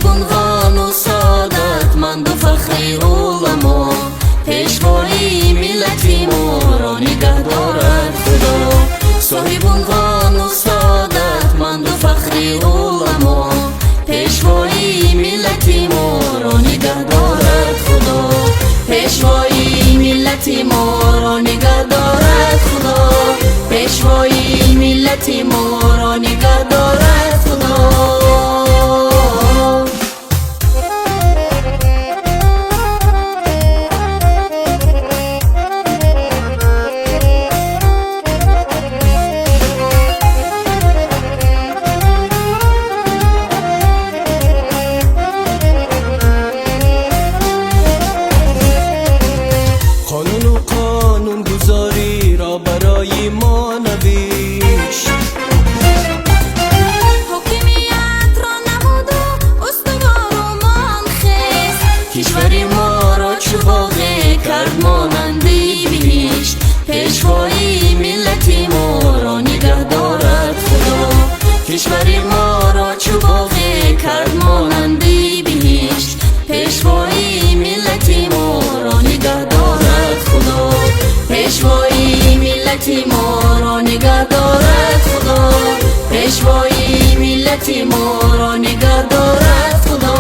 عنوان و سعادتمند و فخر علما، پیشوای ملتی ما را نگه دارد خدا. صاحب عنوان و سعادتمند و فخر علما، پیشوای ملتی ما را نگه دارد خدا. پیشوای ملتی ما را نگه دارد خدا. پیشوای ملتی ما را نگه دارد خدا. قانون گذاری را برای ما نوشت، حکمیت را نمود و استوار و منخست، کشور ما را چوباغ کرد مانندی بهشت. پیشوای ملتی ما را نگه دارد خدا. کشور ما را چوباغ کرد مانندی بهشت. پیشوای ملتی ما را نگه دارد خدا. پیشوای ملتی ما را نگه دارد خدا. پیشوای ملتی ما را نگه دارد خدا.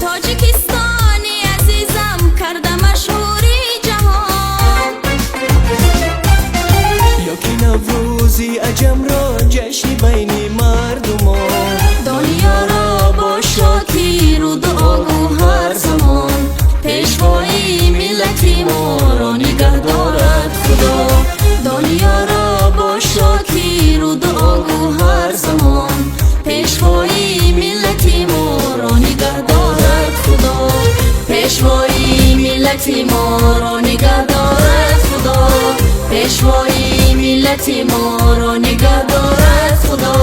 تاجیکستانی عزیزم کرده مشهوری جهان، یا که نوروزی عجم را جشن بین مردمان، دنیا را با شادی رو دعاگو هر زمان. پیشوای ملتی ما را نگه دارد خدا. دنیا را با شادی رو دعاگو هر زمان. پیشوای ملتی ما را نگه دارد خدا. پیشوای ملتی ما را نگه دارد خدا. پیشوای ملتی ما را نگه دارد خدا.